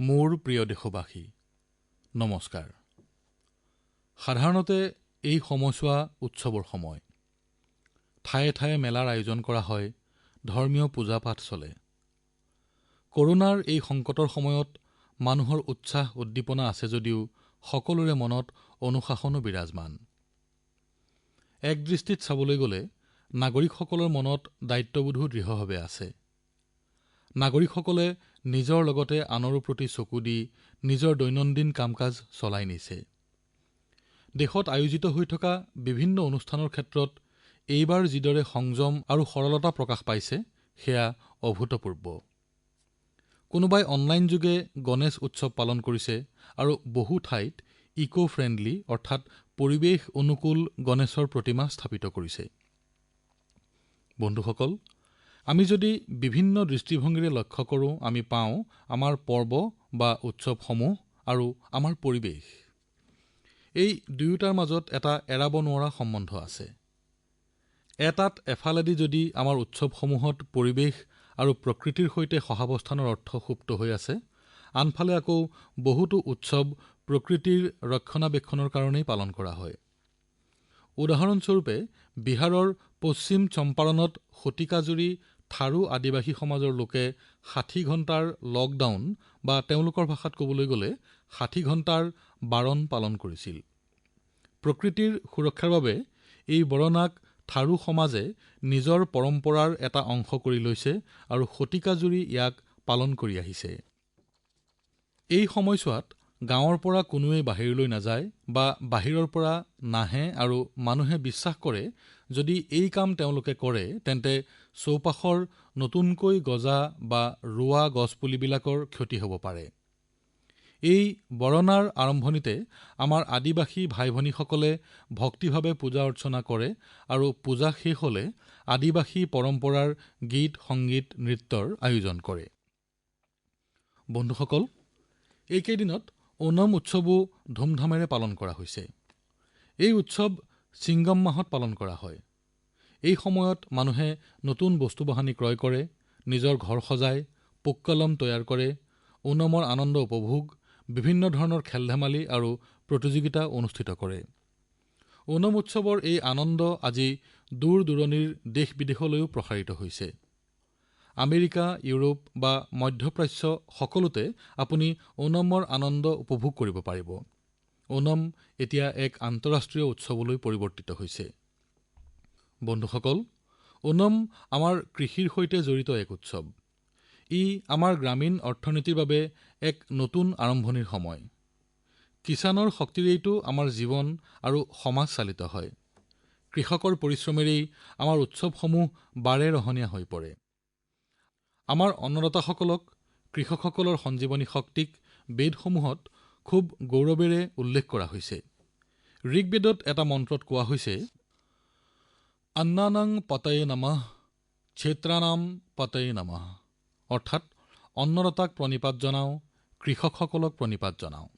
মোৰ প্ৰিয় দেশবাসী নমস্কাৰ। সাধাৰণতে এই সময়ছোৱা উৎসৱৰ সময়। ঠায়ে ঠায়ে মেলাৰ আয়োজন কৰা হয়, ধৰ্মীয় পূজা-পাঠ চলে। কৰোনাৰ এই সংকটৰ সময়ত মানুহৰ উৎসাহ উদ্দীপনা আছে যদিও সকলোৰে মনত অনুশাসনো বিৰাজমান। এক দৃষ্টিত চাবলৈ গলে নাগৰিকসকলৰ মনত দায়িত্ববোধো দৃঢ়ভাৱে আছে। নাগৰিকসকলে নিজৰ লগতে আনৰো প্ৰতি চকু দি নিজৰ দৈনন্দিন কামকাজ চলাই নিছে। দেশত আয়োজিত হৈ থকা বিভিন্ন অনুষ্ঠানৰ ক্ষেত্ৰত এইবাৰ যিদৰে সংযম আৰু সৰলতা প্ৰকাশ পাইছে সেয়া অভূতপূৰ্ব। কোনোবাই অনলাইন যোগে গণেশ উৎসৱ পালন কৰিছে আৰু বহু ঠাইত ইকো-ফ্ৰেণ্ডলি অৰ্থাৎ পৰিৱেশ অনুকূল গণেশৰ প্ৰতিমা স্থাপিত কৰিছে। বন্ধুসকল, আমি যদি বিভিন্ন দৃষ্টিভংগীৰে লক্ষ্য কৰোঁ, আমি পাওঁ আমাৰ পৰ্ব বা উৎসৱসমূহ আৰু আমাৰ পৰিৱেশ এই দুয়োটাৰ মাজত এটা এৰাব নোৱাৰা সম্বন্ধ আছে। এফালেদি যদি আমাৰ উৎসৱসমূহত পৰিৱেশ আৰু প্ৰকৃতিৰ সৈতে সহাৱস্থানৰ অৰ্থ সুপ্ত হৈ আছে, আনফালে আকৌ বহুতো উৎসৱ প্ৰকৃতিৰ ৰক্ষণাবেক্ষণৰ কাৰণেই পালন কৰা হয়। উদাহৰণস্বৰূপে বিহাৰৰ পশ্চিম চম্পাৰণত শতিকাজুৰি থাৰু আদিবাসী সমাজৰ লোকে ৬০ ঘণ্টাৰ লকডাউন বা তেওঁলোকৰ ভাষাত কবলৈ গলে ৬০ ঘণ্টাৰ বাৰণ পালন কৰিছিল। প্ৰকৃতিৰ সুৰক্ষাৰ বাবে এই বৰণাক থাৰু সমাজে নিজৰ পৰম্পৰাৰ এটা অংশ কৰি লৈছে আৰু শতিকাজুৰি ইয়াক পালন কৰি আহিছে। এই সময়ছোৱাত গাঁৱৰ পৰা কোনোৱে বাহিৰলৈ নাযায় বা বাহিৰৰ পৰা নাহে আৰু মানুহে বিশ্বাস কৰে যদি এই কাম তেওঁলোকে কৰে তেন্তে চৌপাশৰ নতুনকৈ গজা বা ৰোৱা গছপুলিবিলাকৰ ক্ষতি হব পাৰে। এই বৰণাৰ আৰম্ভণিতে আমাৰ আদিবাসী ভাইভনীসকলে ভক্তিভাৱে পূজা অৰ্চনা কৰে আৰু পূজা শেষ হলে আদিবাসী পৰম্পৰাৰ গীত সংগীত নৃত্যৰ আয়োজন কৰে। বন্ধুসকল, এইকেইদিনত ওনম উৎসৱো ধুমধামেৰে পালন কৰা হৈছে। এই উৎসৱ চিংগম মাহত পালন কৰা হয়। এই সময়ত মানুহে নতুন বস্তু ক্ৰয় কৰে, নিজৰ ঘৰ সজায়, পুক্কলম তৈয়াৰ কৰে, ওনমৰ আনন্দ উপভোগ, বিভিন্ন ধৰণৰ খেলধেমালি আৰু প্ৰতিযোগিতা অনুষ্ঠিত কৰে। ওনম উৎসৱৰ এই আনন্দ আজি দূৰদূৰণিৰ দেশবিদেশলৈও প্ৰসাৰিত হৈছে। আমেৰিকা, ইউৰোপ বা মধ্যপ্ৰাচ্য সকলোতে আপুনি ওনমৰ আনন্দ উপভোগ কৰিব পাৰিব। ওনম এতিয়া এক আন্তঃৰাষ্ট্ৰীয় উৎসৱলৈ পৰিৱৰ্তিত হৈছে। বন্ধুসকল, ওনম আমাৰ কৃষিৰ সৈতে জড়িত এক উৎসৱ। ই আমাৰ গ্ৰামীণ অৰ্থনীতিৰ বাবে এক নতুন আৰম্ভণিৰ সময়। কিষাণৰ শক্তিৰেইতো আমাৰ জীৱন আৰু সমাজ চালিত হয়। কৃষকৰ পৰিশ্ৰমেৰেই আমাৰ উৎসৱসমূহ বাৰেৰহণীয়া হৈ পৰে। আমাৰ অন্নদাতাসকলক, কৃষকসকলৰ সঞ্জীৱনী শক্তিক বেদসমূহত খুব গৌৰৱেৰে উল্লেখ কৰা হৈছে। ঋগবেদত এটা মন্ত্ৰত কোৱা হৈছে, অন্নানাং পতয়ে নমঃ ক্ষেত্ৰানাম পতয়ে নমঃ, অৰ্থাৎ অন্নদাতাক প্ৰণিপাত জনাওঁ, কৃষকসকলক প্ৰণিপাত জনাওঁ।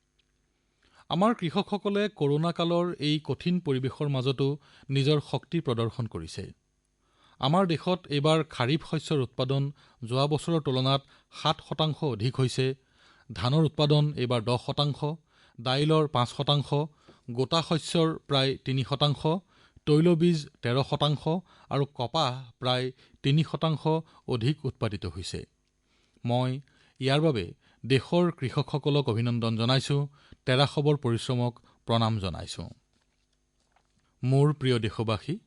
আমাৰ কৃষকসকলে কৰোনা কালৰ এই কঠিন পৰিৱেশৰ মাজতো নিজৰ শক্তি প্ৰদৰ্শন কৰিছে। আমাৰ দেশত এইবাৰ খাৰিফ শস্যৰ উৎপাদন যোৱা বছৰৰ তুলনাত ৭% অধিক হৈছে। ধানৰ উৎপাদন এইবাৰ 10%, দাইলৰ 5%, গোটা শস্যৰ প্ৰায় 3%, তৈলবীজ 13% আৰু কপাহ প্ৰায় 3% অধিক উৎপাদিত হৈছে। মই ইয়াৰ বাবে দেশৰ কৃষকসকলক অভিনন্দন জনাইছো, তেৰাখবৰ পৰিশ্ৰমক প্ৰণাম জনাইছো। মোৰ প্ৰিয় দেশবাসী,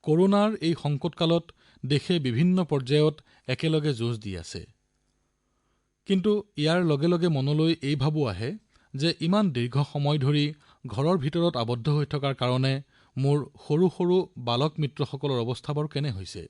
কৰোনাৰ এই সংকটকালত দেশে বিভিন্ন পৰ্যায়ত একেলগে যুঁজ দি আছে। কিন্তু ইয়াৰ লগে লগে মনলৈ এই ভাবো আহে যে ইমান দীৰ্ঘ সময় ধৰি ঘৰৰ ভিতৰত আবদ্ধ হৈ থকাৰ কাৰণে মোৰ সৰু সৰু বালক মিত্ৰসকলৰ অৱস্থা কেনে হৈছে।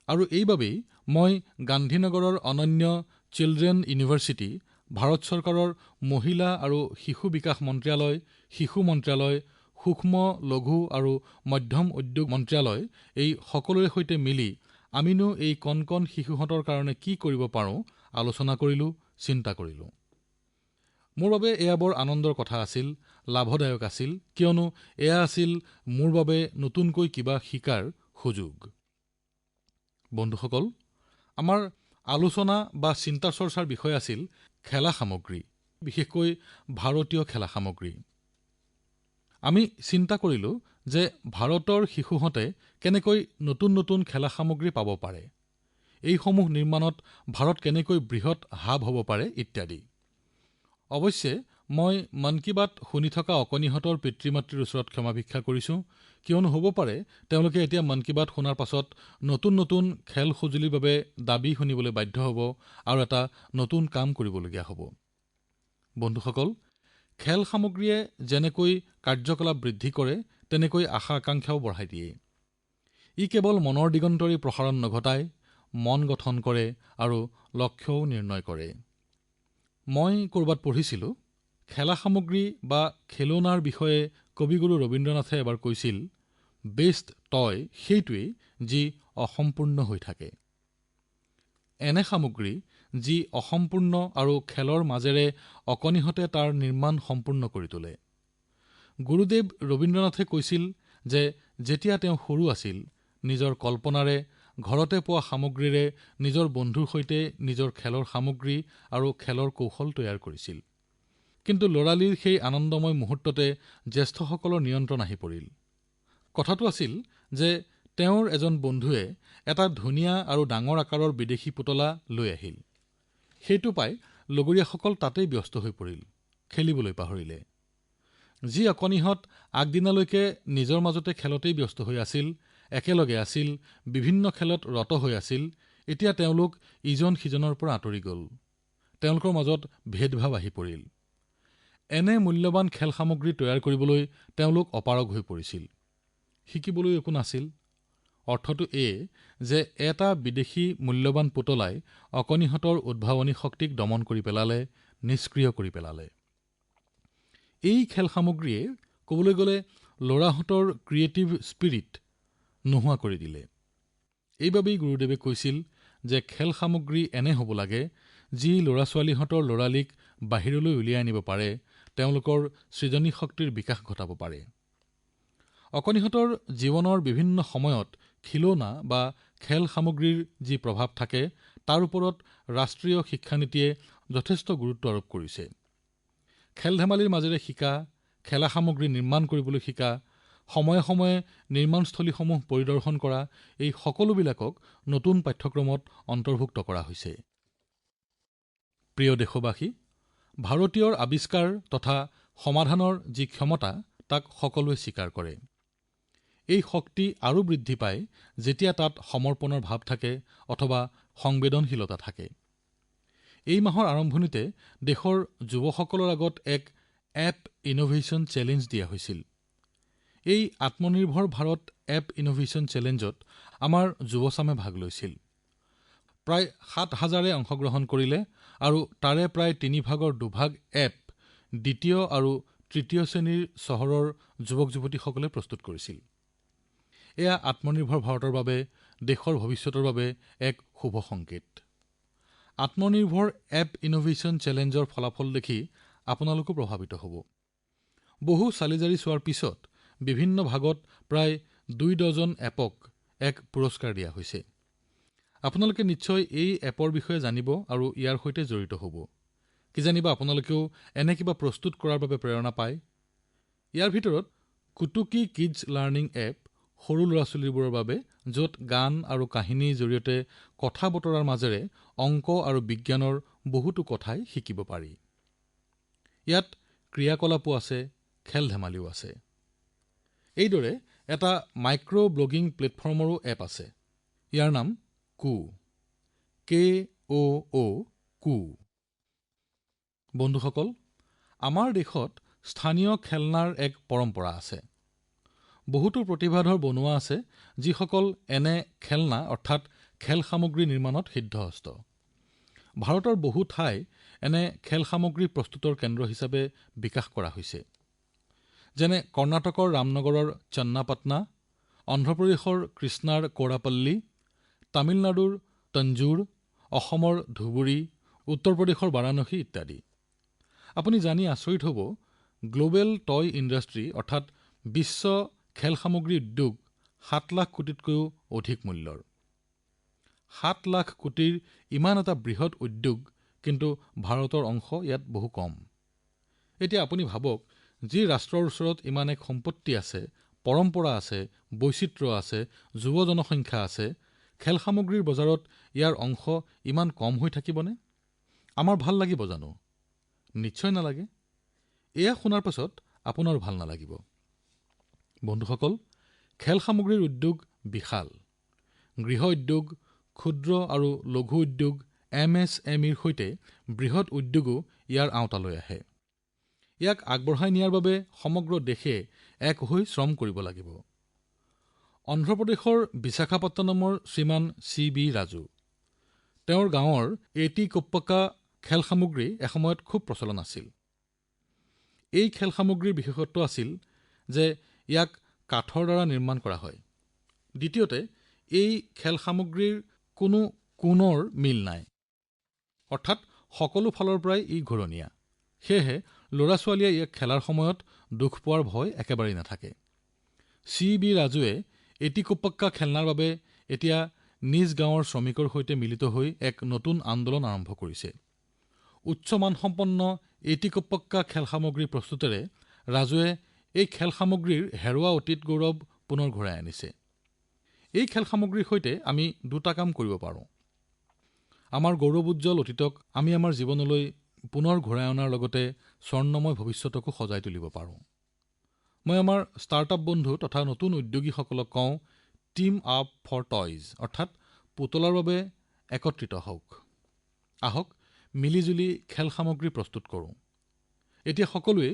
আৰু এইবাবেই মই গান্ধীনগৰৰ অনন্য চিলড্ৰেন ইউনিভাৰ্চিটি, ভাৰত চৰকাৰৰ মহিলা আৰু শিশু বিকাশ মন্ত্ৰালয়, শিশু মন্ত্ৰালয়, সূক্ষ্ম লঘু আৰু মধ্যম উদ্যোগ মন্ত্ৰালয় এই সকলোৰে সৈতে মিলি আমিনো এই কণ শিশুহঁতৰ কাৰণে কি কৰিব পাৰোঁ আলোচনা কৰিলো, চিন্তা কৰিলো। মোৰ বাবে এয়া বৰ আনন্দৰ কথা আছিল, লাভদায়ক আছিল, কিয়নো এয়া আছিল মোৰ বাবে নতুনকৈ কিবা শিকাৰ সুযোগ। বন্ধুসকল, আমাৰ আলোচনা বা চিন্তা চৰ্চাৰ বিষয় আছিল খেলা সামগ্ৰী, বিশেষকৈ ভাৰতীয় খেলা সামগ্ৰী। আমি চিন্তা কৰিলোঁ যে ভাৰতৰ শিশুহঁতে কেনেকৈ নতুন নতুন খেলা সামগ্ৰী পাব পাৰে, এইসমূহ নিৰ্মাণত ভাৰত কেনেকৈ বৃহৎ হাব হ'ব পাৰে ইত্যাদি। অৱশ্যে মই মন কী বাত শুনি থকা অকণিহঁতৰ পিতৃমাতৃৰ ওচৰত ক্ষমা ভিক্ষা কৰিছোঁ, কিয়নো হ'ব পাৰে তেওঁলোকে এতিয়া মন কী বাত শুনাৰ পাছত নতুন নতুন খেল সঁজুলিৰ বাবে দাবী শুনিবলৈ বাধ্য হ'ব আৰু এটা নতুন কাম কৰিবলগীয়া হ'ব। বন্ধুসকল, খেল সামগ্ৰীয়ে যেনেকৈ কাৰ্যকলাপ বৃদ্ধি কৰে, তেনেকৈ আশা-আকাংক্ষাও বঢ়াই দিয়ে। ই কেৱল মনৰ দিগন্তৰে প্ৰসাৰণ নঘটায়, মন গঠন কৰে আৰু লক্ষ্যও নিৰ্ণয় কৰে। মই ক'ৰবাত পঢ়িছিলোঁ, খেলা সামগ্ৰী বা খেলনাৰ বিষয়ে কবিগুৰু ৰবীন্দ্ৰনাথে এবাৰ কৈছিল, বেষ্ট টয় সেইটোৱেই যি অসম্পূৰ্ণ হৈ থাকে। এনে সামগ্ৰী যি অসম্পূৰ্ণ আৰু খেলৰ মাজেৰে অকণিহঁতে তাৰ নিৰ্মাণ সম্পূৰ্ণ কৰি তোলে। গুৰুদেৱ ৰবীন্দ্ৰনাথে কৈছিল যে যেতিয়া তেওঁ সৰু আছিল, নিজৰ কল্পনাৰে ঘৰতে পোৱা সামগ্ৰীৰে নিজৰ বন্ধুৰ সৈতে নিজৰ খেলৰ সামগ্ৰী আৰু খেলৰ কৌশল তৈয়াৰ কৰিছিল। কিন্তু লৰালিৰ সেই আনন্দময় মুহূৰ্ততে জ্যেষ্ঠসকলৰ নিয়ন্ত্ৰণ আহি পৰিল। কথাটো আছিল যে তেওঁৰ এজন বন্ধুৱে এটা ধুনীয়া আৰু ডাঙৰ আকাৰৰ বিদেশী পুতলা লৈ আহিল। সেইটো পাই লগৰীয়াসকল তাতেই ব্যস্ত হৈ পৰিল, খেলিবলৈ পাহৰিলে। যি অকণিহঁত আগদিনালৈকে নিজৰ মাজতে খেলতেই ব্যস্ত হৈ আছিল, একেলগে আছিল, বিভিন্ন খেলত ৰত হৈ আছিল, এতিয়া তেওঁলোক ইজন সিজনৰ পৰা আঁতৰি গল। তেওঁলোকৰ মাজত ভেদভাৱ আহি পৰিল। এনে মূল্যৱান খেল সামগ্ৰী তৈয়াৰ কৰিবলৈ তেওঁলোক অপাৰগ হৈ পৰিছিল। শিকিবলৈ একো নাছিল। অৰ্থটো এয়ে যে এটা বিদেশী মূল্যৱান পুতলাই অকণিহঁতৰ উদ্ভাৱনী শক্তিক দমন কৰি পেলালে, নিষ্ক্ৰিয় কৰি পেলালে। এই খেল সামগ্ৰীয়ে ক'বলৈ গ'লে লৰাহঁতৰ ক্ৰিয়েটিভ স্পিৰিট নোহোৱা কৰি দিলে। এইবাবেই গুৰুদেৱে কৈছিল যে খেল সামগ্ৰী এনে হ'ব লাগে যি লৰাছোৱালীহঁতৰ লৰালিক বাহিৰলৈ উলিয়াই আনিব পাৰে, তেওঁলোকৰ সৃজনী শক্তিৰ বিকাশ ঘটাব পাৰে। অকণিহঁতৰ জীৱনৰ বিভিন্ন সময়ত খেলনা বা খেল সামগ্ৰীৰ যি প্ৰভাৱ থাকে, তাৰ ওপৰত ৰাষ্ট্ৰীয় শিক্ষা নীতিয়ে যথেষ্ট গুৰুত্ব আৰোপ কৰিছে। খেল-ধেমালিৰ মাজেৰে শিকা, খেলা সামগ্ৰী নিৰ্মাণ কৰিবলৈ শিকা, সময়ে সময়ে নিৰ্মাণস্থলীসমূহ পৰিদৰ্শন কৰা, এই সকলোবিলাকক নতুন পাঠ্যক্ৰমত অন্তৰ্ভুক্ত কৰা হৈছে। প্ৰিয় দেশবাসী, ভাৰতীয়ৰ আৱিষ্কাৰ তথা সমাধানৰ যি ক্ষমতা, তাক সকলোৱে স্বীকাৰ কৰে। এই শক্তি আৰু বৃদ্ধি পায় যেতিয়া তাত সমৰ্পণৰ ভাৱ থাকে অথবা সংবেদনশীলতা থাকে। এই মাহৰ আৰম্ভণিতে দেশৰ যুৱসকলৰ আগত এক এপ ইনোভেশ্যন চেলেঞ্জ দিয়া হৈছিল। এই আত্মনিৰ্ভৰ ভাৰত এপ ইনোভেশ্যন চেলেঞ্জত আমাৰ যুৱচামে ভাগ লৈছিল। প্ৰায় ৭,০০০ অংশগ্ৰহণ কৰিলে আৰু তাৰে প্ৰায় 2/3 এপ দ্বিতীয় আৰু তৃতীয় শ্ৰেণীৰ চহৰৰ যুৱক-যুৱতীসকলে প্ৰস্তুত কৰিছিল। এয়া আত্মনিৰ্ভৰ ভাৰতৰ বাবে, দেশৰ ভৱিষ্যতৰ বাবে এক শুভ সংকেত। আত্মনিৰ্ভৰ এপ ইনোভেশ্যন চেলেঞ্জৰ ফলাফল দেখি আপোনালোকো প্ৰভাৱিত হ'ব। বহু চালিজাৰি চোৱাৰ পিছত বিভিন্ন ভাগত প্ৰায় 2 ডজন এপক এক পুৰস্কাৰ দিয়া হৈছে। আপোনালোকে নিশ্চয় এই এপৰ বিষয়ে জানিব আৰু ইয়াৰ সৈতে জড়িত হ'ব। কিজানিবা আপোনালোকেও এনে কিবা প্ৰস্তুত কৰাৰ বাবে প্ৰেৰণা পায়। ইয়াৰ ভিতৰত কুটুকী কিডছ লাৰ্ণিং এপ সৰু ল'ৰা-ছোৱালীবোৰৰ বাবে, য'ত গান আৰু কাহিনীৰ জৰিয়তে কথা বতৰাৰ মাজেৰে অংক আৰু বিজ্ঞানৰ বহুতো কথাই শিকিব পাৰি। ইয়াত ক্ৰিয়াকলাপো আছে, খেল-ধেমালিও আছে। এইদৰে এটা মাইক্ৰ ব্লগিং প্লেটফৰ্মৰো এপ আছে। ইয়াৰ নাম KOO। বন্ধুসকল, আমাৰ দেশত স্থানীয় খেলনাৰ এক পৰম্পৰা আছে। বহুতো প্ৰতিভাধৰ বনুৱা আছে, যিসকল এনে খেলনা অৰ্থাৎ খেল সামগ্ৰী নিৰ্মাণত সিদ্ধহস্ত। ভাৰতৰ বহু ঠাই এনে খেল সামগ্ৰী প্ৰস্তুতৰ কেন্দ্ৰ হিচাপে বিকাশ কৰা হৈছে। যেনে কৰ্ণাটকৰ ৰামনগৰৰ চন্নাপটনা, অন্ধ্ৰপ্ৰদেশৰ কৃষ্ণাৰ কোৰাপল্লী, তামিলনাডুৰ তঞ্জোৰ, অসমৰ ধুবুৰী, উত্তৰ প্ৰদেশৰ বাৰাণসী ইত্যাদি। আপুনি জানি আচৰিত হ'ব, গ্লবেল টয় ইণ্ডাষ্ট্ৰী অৰ্থাৎ বিশ্ব খেল সামগ্ৰী উদ্যোগ 7 লাখ কোটিতকৈও অধিক মূল্যৰ। 7 লাখ কোটিৰ ইমান এটা বৃহৎ উদ্যোগ, কিন্তু ভাৰতৰ অংশ ইয়াত বহু কম। এতিয়া আপুনি ভাবক, যি ৰাষ্ট্ৰৰ ওচৰত ইমান এক সম্পত্তি আছে, পৰম্পৰা আছে, বৈচিত্ৰ্য আছে, যুৱ জনসংখ্যা আছে, খেল সামগ্ৰীৰ বজাৰত ইয়াৰ অংশ ইমান কম হৈ থাকিবনে? আমাৰ ভাল লাগিব জানো? নিশ্চয় নালাগে। এয়া শুনাৰ পাছত আপোনাৰো ভাল নালাগিব। বন্ধুসকল, খেল সামগ্ৰীৰ উদ্যোগ বিশাল। গৃহ উদ্যোগ, ক্ষুদ্ৰ আৰু লঘু উদ্যোগ, MSMEৰ সৈতে বৃহৎ উদ্যোগো ইয়াৰ আওতালৈ আহে। ইয়াক আগবঢ়াই নিয়াৰ বাবে সমগ্ৰ দেশে এক হৈ শ্ৰম কৰিব লাগিব। অন্ধ্ৰপ্ৰদেশৰ বিশাখাপট্টনমৰ শ্ৰীমান CB ৰাজু, তেওঁৰ গাঁৱৰ এটিকোপ্পকা খেল সামগ্ৰী এসময়ত খুব প্ৰচলন আছিল। এই খেল সামগ্ৰীৰ বিশেষত্ব আছিল যে ইয়াক কাঠৰ দ্বাৰা নিৰ্মাণ কৰা হয়। দ্বিতীয়তে, এই খেল সামগ্ৰীৰ কোনো কোণৰ মিল নাই, অৰ্থাৎ সকলো ফালৰ পৰাই ই ঘূৰণীয়া। সেয়েহে লৰাছোৱালীয়ে ইয়াক খেলাৰ সময়ত দুখ পোৱাৰ ভয় একেবাৰেই নাথাকে। CB ৰাজুৱে এটিকোপ্পকা খেলনাৰ বাবে এতিয়া নিজ গাঁৱৰ শ্ৰমিকৰ সৈতে মিলিত হৈ এক নতুন আন্দোলন আৰম্ভ কৰিছে। উচ্চ মানসম্পন্ন এটিকোপ্পকা খেল সামগ্ৰী প্ৰস্তুতেৰে ৰাজুৱে এই খেল সামগ্ৰীৰ হেৰুৱা অতীত গৌৰৱ পুনৰ ঘূৰাই আনিছে। এই খেল সামগ্ৰীৰ সৈতে আমি দুটা কাম কৰিব পাৰোঁ। আমাৰ গৌৰৱোজ্জ্বল অতীতক আমি আমাৰ জীৱনলৈ পুনৰ ঘূৰাই অনাৰ লগতে স্বৰ্ণময় ভৱিষ্যতকো সজাই তুলিব পাৰোঁ। মই আমাৰ ষ্টাৰ্টআপ বন্ধু তথা নতুন উদ্যোগীসকলক কওঁ, টিম আপ ফৰ টয়জ, অৰ্থাৎ পুতলাৰ বাবে একত্ৰিত হওক। আহক মিলিজুলি খেল সামগ্ৰী প্ৰস্তুত কৰোঁ। এতিয়া সকলোৱে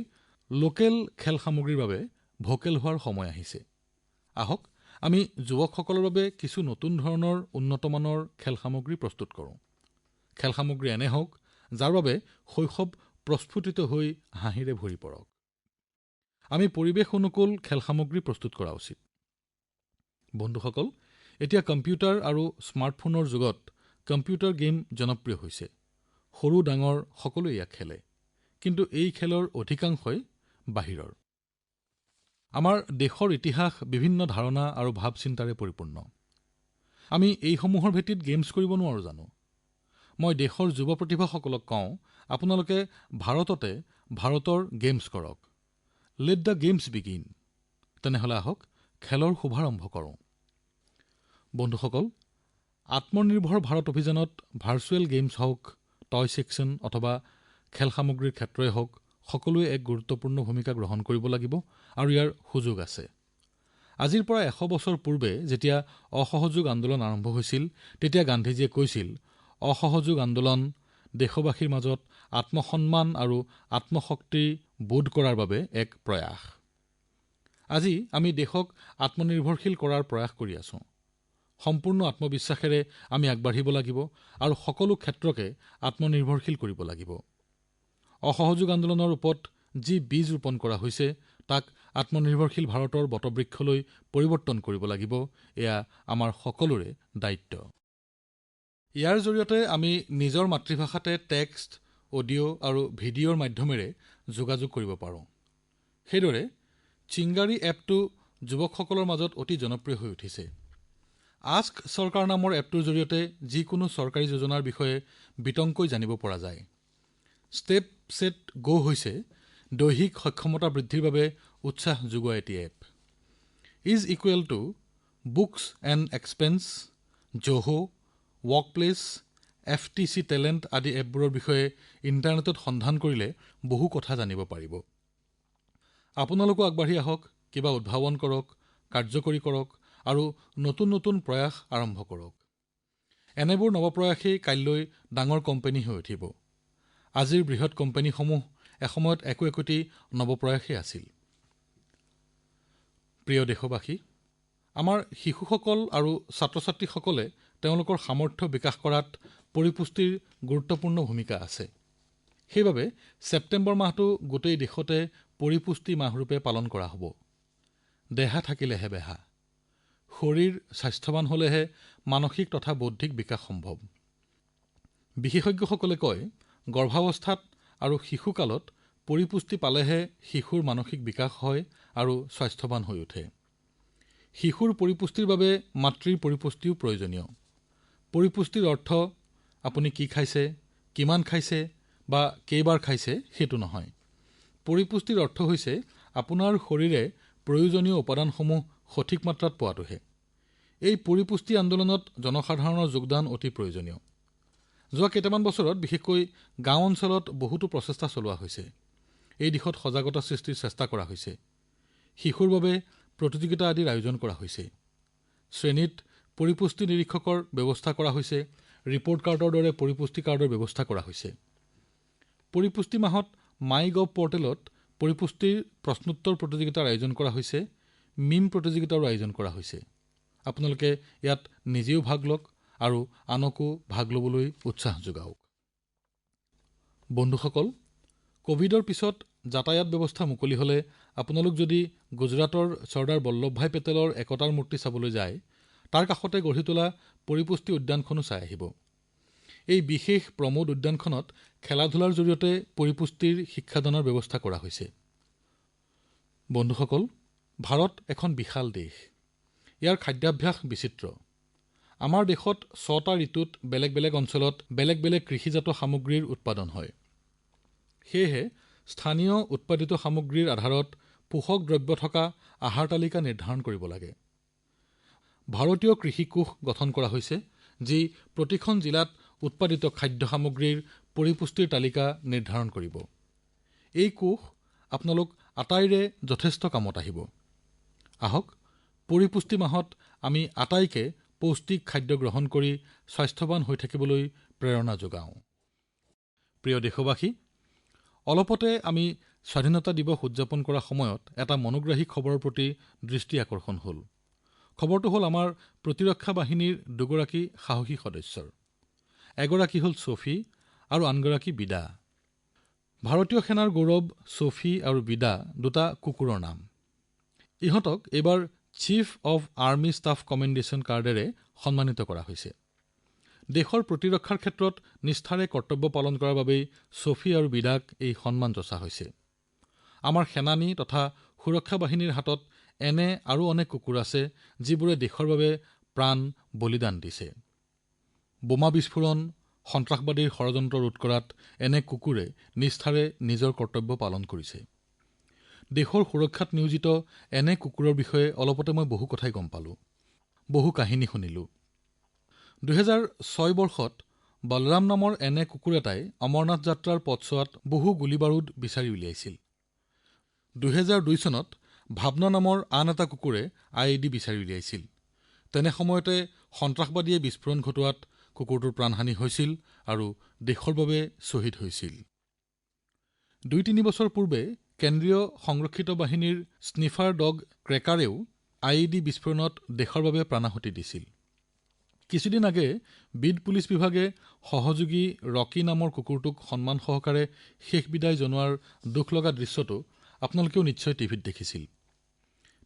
লোকেল খেল সামগ্ৰীৰ বাবে ভোকেল হোৱাৰ সময় আহিছে। আহক আমি যুৱকসকলৰ বাবে কিছু নতুন ধৰণৰ উন্নতমানৰ খেল সামগ্ৰী প্ৰস্তুত কৰোঁ। খেল সামগ্ৰী এনে হওক যাৰ বাবে শৈশৱ প্ৰস্ফুটিত হৈ হাঁহিৰে ভৰি পৰক। আমি পৰিৱেশ অনুকূল খেল সামগ্ৰী প্ৰস্তুত কৰা উচিত। বন্ধুসকল, এতিয়া কম্পিউটাৰ আৰু স্মাৰ্টফোনৰ যুগত কম্পিউটাৰ গেম জনপ্ৰিয় হৈছে। সৰু ডাঙৰ সকলোৱে ইয়াক খেলে, কিন্তু এই খেলৰ অধিকাংশই বাহিৰৰ। আমাৰ দেশৰ ইতিহাস বিভিন্ন ধাৰণা আৰু ভাৱচিন্তাৰে পৰিপূৰ্ণ। আমি এইসমূহৰ ভিত্তিত গেমছ কৰিব নোৱাৰো জানো? মই দেশৰ যুৱ প্ৰতিভাসকলক কওঁ, আপোনালোকে ভাৰততে ভাৰতৰ গেমছ কৰক। Let the games begin. তেনেহলে আহক খেলৰ শুভাৰম্ভ কৰোঁ। বন্ধুসকল, আত্মনিৰ্ভৰ ভাৰত অভিযানত ভাৰ্চুৱেল গেমছ হওক, টয় ছেকশ্যন অথবা খেল সামগ্ৰীৰ ক্ষেত্ৰই হওক, সকলোৱে এক গুৰুত্বপূৰ্ণ ভূমিকা গ্ৰহণ কৰিব লাগিব আৰু ইয়াৰ সুযোগ আছে। আজিৰ পৰা 100 বছৰ পূৰ্বে যেতিয়া অসহযোগ আন্দোলন আৰম্ভ হৈছিল, তেতিয়া গান্ধীজীয়ে কৈছিল, অসহযোগ আন্দোলন দেশবাসীৰ মাজত আত্মসন্মান আৰু আত্মশক্তি বোধ কৰাৰ বাবে এক প্ৰয়াস। আজি আমি দেশক আত্মনিৰ্ভৰশীল কৰাৰ প্ৰয়াস কৰি আছো। সম্পূৰ্ণ আত্মবিশ্বাসেৰে আমি আগবাঢ়িব লাগিব আৰু সকলো ক্ষেত্ৰকে আত্মনিৰ্ভৰশীল কৰিব লাগিব। অসহযোগ আন্দোলনৰ ৰূপত যি বীজ ৰোপণ কৰা হৈছে, তাক আত্মনিৰ্ভৰশীল ভাৰতৰ বটবৃক্ষলৈ পৰিৱৰ্তন কৰিব লাগিব। এয়া আমাৰ সকলোৰে দায়িত্ব। ইয়াৰ জৰিয়তে আমি নিজৰ মাতৃভাষাতে টেক্সট, অডিঅ' আৰু ভিডিঅ'ৰ মাধ্যমেৰে যোগাযোগ কৰিব পাৰোঁ। সেইদৰে চিংগাৰী এপটো যুৱকসকলৰ মাজত অতি জনপ্ৰিয় হৈ উঠিছে। আস্ক চৰকাৰ নামৰ এপটোৰ জৰিয়তে যিকোনো চৰকাৰী যোজনাৰ বিষয়ে বিতংকৈ জানিব পৰা যায়। ষ্টেপ ছেট গ' হৈছে দৈহিক সক্ষমতা বৃদ্ধিৰ বাবে উৎসাহ যোগোৱা এটি app. Is equal to books and expense, Zoho', workplace, FTC talent আদি এপবোৰৰ বিষয়ে ইণ্টাৰনেটত সন্ধান কৰিলে বহু কথা জানিব পাৰিব। আপোনালোকো আগবাঢ়ি আহক, কিবা উদ্ভাৱন কৰক, কাৰ্যকৰী কৰক আৰু নতুন নতুন প্ৰয়াস আৰম্ভ কৰক। এনেবোৰ নৱপ্ৰয়াসেই কাইলৈ ডাঙৰ কোম্পানী হৈ উঠিব। আজিৰ বৃহৎ কোম্পানীসমূহ এসময়ত একোটি নৱপ্ৰয়াসেই আছিল। প্ৰিয় দেশবাসী, আমাৰ শিশুসকল আৰু ছাত্ৰ-ছাত্ৰীসকলে তেওঁলোকৰ সামৰ্থ্য বিকাশ কৰাত পৰিপুষ্টিৰ গুৰুত্বপূৰ্ণ ভূমিকা আছে। সেইবাবে ছেপ্টেম্বৰ মাহটো গোটেই দেশতে পৰিপুষ্টি মাহৰূপে পালন কৰা হ'ব। দেহা থাকিলেহে বেহা। শৰীৰ স্বাস্থ্যৱান হলেহে মানসিক তথা বৌদ্ধিক বিকাশ সম্ভৱ। বিশেষজ্ঞসকলে কয়, গৰ্ভাৱস্থাত আৰু শিশুকালত পৰিপুষ্টি পালেহে শিশুৰ মানসিক বিকাশ হয় আৰু স্বাস্থ্যৱান হৈ উঠে। শিশুৰ পৰিপুষ্টিৰ বাবে মাতৃৰ পৰিপুষ্টিও প্ৰয়োজনীয়। পৰিপুষ্টিৰ অৰ্থ আপুনি কি খাইছে, কিমান খাইছে বা কেইবাৰ খাইছে সেইটো নহয়। পৰিপুষ্টিৰ অৰ্থ হৈছে আপোনাৰ শৰীৰে প্ৰয়োজনীয় উপাদানসমূহ সঠিক মাত্ৰাত পোৱাটোহে। এই পৰিপুষ্টি আন্দোলনত জনসাধাৰণৰ যোগদান অতি প্ৰয়োজনীয়। যোৱা কেইটামান বছৰত বিশেষকৈ গাঁও অঞ্চলত বহুতো প্ৰচেষ্টা চলোৱা হৈছে। এই দিশত সজাগতা সৃষ্টিৰ চেষ্টা কৰা হৈছে। শিশুৰ বাবে প্ৰতিযোগিতা আদিৰ আয়োজন কৰা হৈছে। শ্ৰেণীত পৰিপুষ্টি নিৰীক্ষকৰ ব্যৱস্থা কৰা হৈছে। ৰিপৰ্ট কাৰ্ডৰ দৰে পৰিপুষ্টি কাৰ্ডৰ ব্যৱস্থা কৰা হৈছে। পৰিপুষ্টি মাহত মাইগভ পৰ্টেলত পৰিপুষ্টিৰ প্ৰশ্নোত্তৰ প্ৰতিযোগিতাৰ আয়োজন কৰা হৈছে। মিম প্ৰতিযোগিতাৰো আয়োজন কৰা হৈছে। আপোনালোকে ইয়াত নিজেও ভাগ লওক আৰু আনকো ভাগ লবলৈ উৎসাহ যোগাওক। বন্ধুসকল, কোভিডৰ পিছত যাতায়াত ব্যৱস্থা মুকলি হলে আপোনালোক যদি গুজৰাটৰ চৰ্দাৰ বল্লভভাই পেটেলৰ একতাৰ মূৰ্তি চাবলৈ যায়, তাৰ কাষতে গঢ়ি তোলা পৰিপুষ্টি উদ্যানখনো চাই আহিব। এই বিশেষ প্ৰমোদ উদ্যানখনত খেলা-ধূলাৰ জৰিয়তে পৰিপুষ্টিৰ শিক্ষাদানৰ ব্যৱস্থা কৰা হৈছে। বন্ধুসকল, ভাৰত এখন বিশাল দেশ। ইয়াৰ খাদ্যাভ্যাস বিচিত্ৰ। আমাৰ দেশত ৬টা ঋতুত বেলেগ বেলেগ অঞ্চলত বেলেগ বেলেগ কৃষিজাত সামগ্ৰীৰ উৎপাদন হয়। সেয়েহে স্থানীয় উৎপাদিত সামগ্ৰীৰ আধাৰত পোষক দ্ৰব্য থকা আহাৰ তালিকা নিৰ্ধাৰণ কৰিব লাগে। ভাৰতীয় কৃষি কোষ গঠন কৰা হৈছে, যি প্ৰতিখন জিলাত উৎপাদিত খাদ্য সামগ্ৰীৰ পৰিপুষ্টিৰ তালিকা নিৰ্ধাৰণ কৰিব। এই কোষ আপোনালোক আটাইৰে যথেষ্ট কামত আহিব। আহক, পৰিপুষ্টি মাহত আমি আটাইকে পৌষ্টিক খাদ্য গ্ৰহণ কৰি স্বাস্থ্যৱান হৈ থাকিবলৈ প্ৰেৰণা যোগাওঁ। প্ৰিয় দেশবাসী, অলপতে আমি স্বাধীনতা দিৱস উদযাপন কৰাৰ সময়ত এটা মনোগ্ৰাহী খবৰৰ প্ৰতি দৃষ্টি আকৰ্ষণ হ'ল। খবৰটো হ'ল আমাৰ প্ৰতিৰক্ষা বাহিনীৰ দুগৰাকী সাহসী সদস্যৰ। এগৰাকী হ'ল সোফি আৰু আনগৰাকী বিদা। ভাৰতীয় সেনাৰ গৌৰৱ সোফি আৰু বিদা দুটা কুকুৰৰ নাম। ইহঁতক এইবাৰ chief of army staff commendation কাৰ্ডেৰে সন্মানিত কৰা হৈছে। দেশৰ প্ৰতিৰক্ষাৰ ক্ষেত্ৰত নিষ্ঠাৰে কৰ্তব্য পালন কৰাৰ বাবেই সোফি আৰু বিদাক এই সন্মান যঁচা হৈছে। আমাৰ সেনানী তথা সুৰক্ষা বাহিনীৰ হাতত এনে আৰু অনেক কুকুৰ আছে, যিবোৰে দেশৰ বাবে প্ৰাণ বলিদান দিছে। বোমা বিস্ফোৰণ, সন্ত্ৰাসবাদীৰ ষড়যন্ত্ৰ ৰোধ কৰাত এনে কুকুৰে নিষ্ঠাৰে নিজৰ কৰ্তব্য পালন কৰিছে। দেশৰ সুৰক্ষাত নিয়োজিত এনে কুকুৰৰ বিষয়ে অলপতে মই বহু কথাই গম পালো, বহু কাহিনী শুনিলো। ২০০৬ বৰ্ষত বলৰাম নামৰ এনে কুকুৰ এটাই অমৰনাথ যাত্ৰাৰ পথছোৱাত বহু গুলীবাৰুদ বিচাৰি উলিয়াইছিল। ২০০২ চনত ভাৱনা নামৰ আন এটা কুকুৰে আইইডি বিচাৰি উলিয়াইছিল। তেনে সময়তে সন্ত্ৰাসবাদীয়ে বিস্ফোৰণ ঘটোৱাত কুকুৰটোৰ প্ৰাণহানি হৈছিল আৰু দেশৰ বাবে শ্বহীদ হৈছিল। ২-৩ বছৰ পূৰ্বে কেন্দ্ৰীয় সংৰক্ষিত বাহিনীৰ স্নিফাৰ ডগ ক্ৰেকাৰেও আইইডি বিস্ফোৰণত দেশৰ বাবে প্ৰাণাহুতি দিছিল। কিছুদিন আগতে বিড পুলিচ বিভাগে সহযোগী ৰকী নামৰ কুকুৰটোক সন্মান সহকাৰে শেষ বিদায় জনোৱাৰ দুখ লগা দৃশ্যটো আপোনালোকেও নিশ্চয় টিভিত দেখিছিল।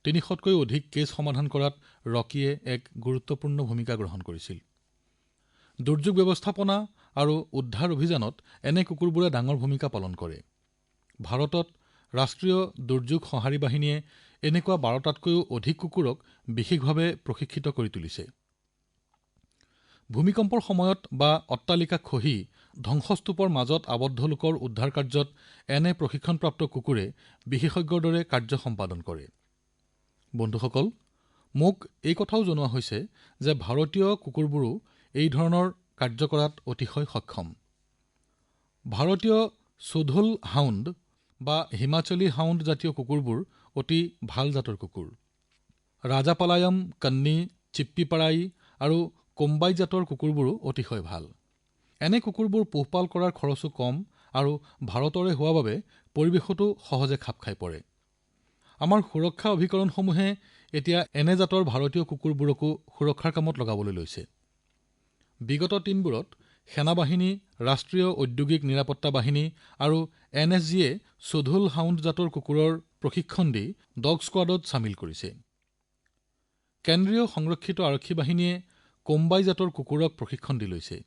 ৩০০তকৈও অধিক কেছ সমাধান কৰাত ৰকীয়ে এক গুৰুত্বপূৰ্ণ ভূমিকা গ্ৰহণ কৰিছিল। দুৰ্যোগ ব্যৱস্থাপনা আৰু উদ্ধাৰ অভিযানত এনে কুকুৰবোৰে ডাঙৰ ভূমিকা পালন কৰে। ভাৰতত ৰাষ্ট্ৰীয় দুৰ্যোগ সঁহাৰি বাহিনীয়ে এনেকুৱা ১২টাতকৈও অধিক কুকুৰক বিশেষভাৱে প্ৰশিক্ষিত কৰি তুলিছে। ভূমিকম্পৰ সময়ত বা অট্টালিকা খহি ধ্বংসস্তূপৰ মাজত আবদ্ধ লোকৰ উদ্ধাৰ কাৰ্যত এনে প্ৰশিক্ষণপ্ৰাপ্ত কুকুৰে বিশেষজ্ঞৰ দৰে কাৰ্য সম্পাদন কৰে। বন্ধুসকল, মোক এই কথাও জনোৱা হৈছে যে ভাৰতীয় কুকুৰবোৰো এই ধৰণৰ কাৰ্য কৰাত অতিশয় সক্ষম। ভাৰতীয় সুধুল হাউণ্ড বা হিমাচলী হাউণ্ড জাতীয় কুকুৰবোৰ অতি ভাল জাতৰ কুকুৰ। ৰাজাপালায়ম, কন্নী, চিপ্পিপাৰাই আৰু কোম্বাই জাতৰ কুকুৰবোৰো অতিশয় ভাল। এনে কুকুৰবোৰ পোহপাল কৰাৰ খৰচো কম আৰু ভাৰতৰে হোৱা বাবে পৰিৱেশতো সহজে খাপ খাই পৰে। আমাৰ সুৰক্ষা অভিকৰণসমূহে এতিয়া এনে জাতৰ ভাৰতীয় কুকুৰবোৰকো সুৰক্ষাৰ কামত লগাবলৈ লৈছে। বিগত দিনবোৰত সেনাবাহিনী, ৰাষ্ট্ৰীয় ঔদ্যোগিক নিৰাপত্তা বাহিনী আৰু এনএছজিয়ে সুধুল হাউণ্ড জাতৰ কুকুৰৰ প্ৰশিক্ষণ দি ডগ স্কোৱাডত চামিল কৰিছে। কেন্দ্ৰীয় সংৰক্ষিত আৰক্ষী বাহিনীয়ে কোম্বাই জাতৰ কুকুৰক প্ৰশিক্ষণ দি লৈছে।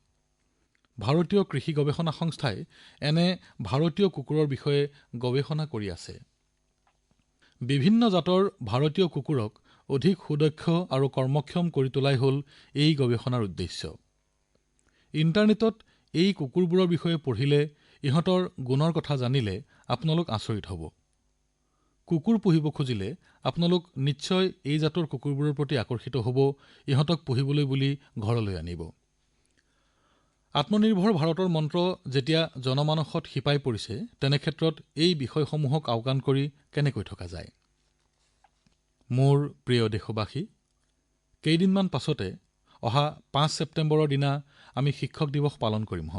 ভাৰতীয় কৃষি গৱেষণা সংস্থাই এনে ভাৰতীয় কুকুৰৰ বিষয়ে গৱেষণা কৰি আছে। বিভিন্ন জাতৰ ভাৰতীয় কুকুৰক অধিক সুদক্ষ আৰু কৰ্মক্ষম কৰি তোলাই হল এই গৱেষণাৰ উদ্দেশ্য। ইণ্টাৰনেটত এই কুকুৰবোৰৰ বিষয়ে পঢ়িলে ইহঁতৰ গুণৰ কথা জানিলে আপোনালোক আচৰিত হ'ব কুকুৰ পুহিব খুজিলে আপোনালোক নিশ্চয় এই জাতৰ কুকুৰবোৰৰ প্ৰতি আকৰ্ষিত হ'ব ইহঁতক পুহিবলৈ বুলি ঘৰলৈ আনিব আত্মনিৰ্ভৰ ভাৰতৰ মন্ত্ৰ যেতিয়া জনমানসত শিপাই পৰিছে তেনে ক্ষেত্ৰত এই বিষয়সমূহক আওকাণ কৰি কেনেকৈ থকা যায় মোৰ প্ৰিয় দেশবাসী কেইদিনমান পাছতে অহা ৫ ছেপ্টেম্বৰৰ দিনা আমি শিক্ষক দিৱস পালন কৰিম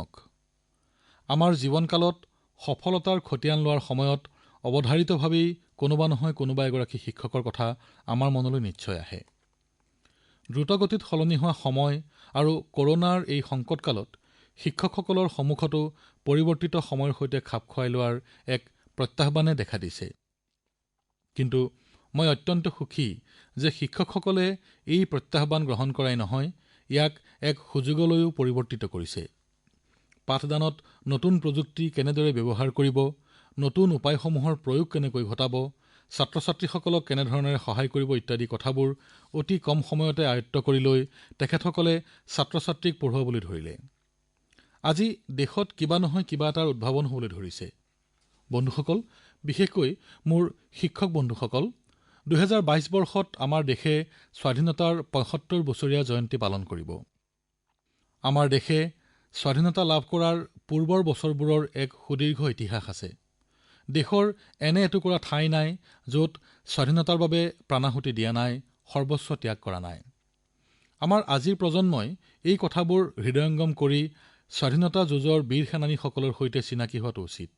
আমাৰ জীৱনকালত সফলতাৰ খতিয়ান লোৱাৰ সময়ত অৱধাৰিতভাৱেই কোনোবা নহয় কোনোবা এগৰাকী শিক্ষকৰ কথা আমাৰ মনলৈ নিশ্চয় আহে দ্ৰুতগতিত সলনি হোৱা সময় আৰু কৰোনাৰ এই সংকটকালত শিক্ষকসকলৰ সন্মুখতো পৰিৱৰ্তিত সময়ৰ সৈতে খাপ খুৱাই লোৱাৰ এক প্ৰত্যাহ্বানে দেখা দিছে কিন্তু মই অত্যন্ত সুখী যে শিক্ষকসকলে এই প্ৰত্যাহ্বান গ্ৰহণ কৰাই নহয় ইয়াক এক সুযোগলৈও পৰিৱৰ্তিত কৰিছে পাঠদানত নতুন প্ৰযুক্তি কেনেদৰে ব্যৱহাৰ কৰিব নতুন উপায়সমূহৰ প্ৰয়োগ কেনেকৈ ঘটাব ছাত্ৰছাত্ৰীসকলক কেনেধৰণে সহায় কৰিব ইত্যাদি কথাবোৰ অতি কম সময়তে আয়ত্ত কৰি লৈ তেখেতসকলে ছাত্ৰছাত্ৰীক পঢ়ুৱাবলৈ ধৰিলে আজি দেশত কিবা নহয় কিবা এটাৰ উদ্ভাৱন হ'বলৈ ধৰিছে বন্ধুসকল বিশেষকৈ মোৰ শিক্ষক বন্ধুসকল ২০২২ বৰ্ষত আমাৰ দেশে স্বাধীনতাৰ ৭৫ বছৰীয়া জয়ন্তী পালন কৰিব আমাৰ দেশে স্বাধীনতা লাভ কৰাৰ পূৰ্বৰ বছৰবোৰৰ এক সুদীৰ্ঘ ইতিহাস আছে দেশৰ এনে এটুকুৰা ঠাই নাই য'ত স্বাধীনতাৰ বাবে প্ৰাণাহুতি দিয়া নাই সৰ্বস্ব ত্যাগ কৰা নাই আমাৰ আজিৰ প্ৰজন্মই এই কথাবোৰ হৃদয়ংগম কৰি স্বাধীনতা যুঁজৰ বীৰ সেনানীসকলৰ সৈতে চিনাকি হোৱাটো উচিত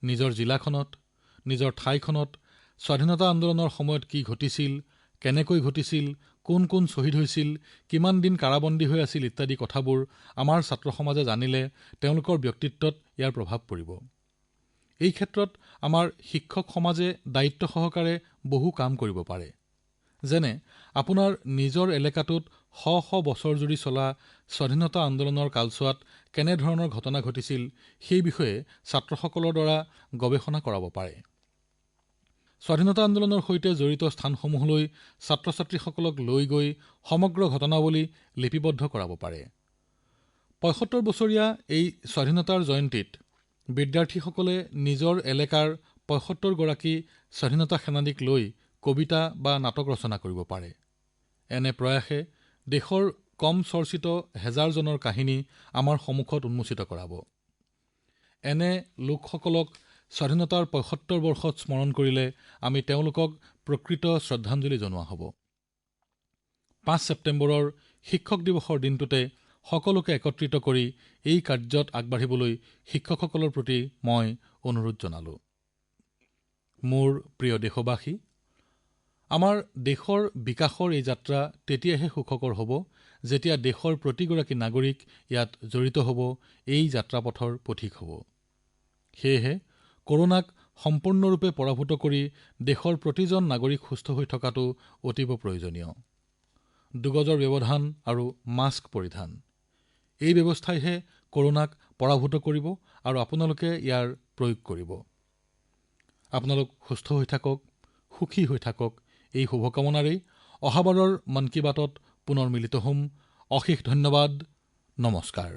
নিজৰ জিলাখনত নিজৰ ঠাইখনত স্বাধীনতা আন্দোলনৰ সময়ত কি ঘটিছিল কেনেকৈ ঘটিছিল কোন কোন শ্বহীদ হৈছিল কিমান দিন কাৰাবন্দী হৈ আছিল ইত্যাদি কথাবোৰ আমাৰ ছাত্ৰ সমাজে জানিলে তেওঁলোকৰ ব্যক্তিত্বত ইয়াৰ প্ৰভাৱ পৰিব এই ক্ষেত্ৰত আমাৰ শিক্ষক সমাজে দায়িত্ব সহকাৰে বহু কাম কৰিব পাৰে যেনে আপোনাৰ নিজৰ এলেকাটোত শ শ বছৰ জুৰি চলা স্বাধীনতা আন্দোলনৰ কালছোৱাত কেনে ধৰণৰ ঘটনা ঘটিছিল সেই বিষয়ে ছাত্ৰসকলৰ দ্বাৰা গৱেষণা কৰাব পাৰে স্বাধীনতা আন্দোলনৰ সৈতে জড়িত স্থানসমূহলৈ ছাত্ৰছাত্ৰীসকলক লৈ গৈ সমগ্ৰ ঘটনাৱলী লিপিবদ্ধ কৰাব পাৰে ৭৫ বছৰীয়া এই স্বাধীনতাৰ জয়ন্তীত বিদ্যাৰ্থীসকলে নিজৰ এলেকাৰ ৭৫ গৰাকী স্বাধীনতা সেনানীক লৈ কবিতা বা নাটক ৰচনা কৰিব পাৰে এনে প্ৰয়াসে দেশৰ কম চৰ্চিত হেজাৰজনৰ কাহিনী আমাৰ সন্মুখত উন্মোচিত কৰাব এনে লোকসকলক স্বাধীনতাৰ ৭৫ বৰ্ষত স্মৰণ কৰিলে আমি তেওঁলোকক প্ৰকৃত শ্ৰদ্ধাঞ্জলি জনোৱা হ'ব ৫ ছেপ্টেম্বৰৰ শিক্ষক দিৱসৰ দিনটোতে সকলোকে একত্ৰিত কৰি এই কাৰ্যত আগবাঢ়িবলৈ শিক্ষকসকলৰ প্ৰতি মই অনুৰোধ জনালো মোৰ প্ৰিয় দেশবাসী আমাৰ দেশৰ বিকাশৰ এই যাত্ৰা তেতিয়াহে সুখকৰ হ'ব যেতিয়া দেশৰ প্ৰতিগৰাকী নাগৰিক ইয়াত জড়িত হ'ব এই যাত্ৰাপথৰ পথিক হ'ব সেয়েহে কৰোনাক সম্পূৰ্ণৰূপে পৰাভূত কৰি দেশৰ প্ৰতিজন নাগৰিক সুস্থ হৈ থকাটো অতিব প্ৰয়োজনীয় ২ গজৰ ব্যৱধান আৰু মাস্ক পৰিধান এই ব্যৱস্থাইহে কৰোনাক পৰাভূত কৰিব আৰু আপোনালোকে ইয়াৰ প্ৰয়োগ কৰিব আপোনালোক সুস্থ হৈ থাকক সুখী হৈ থাকক এই শুভকামনাৰে অহাবাৰৰ মন কী বাতত পুনৰ মিলিত হ'ম অশেষ ধন্যবাদ নমস্কাৰ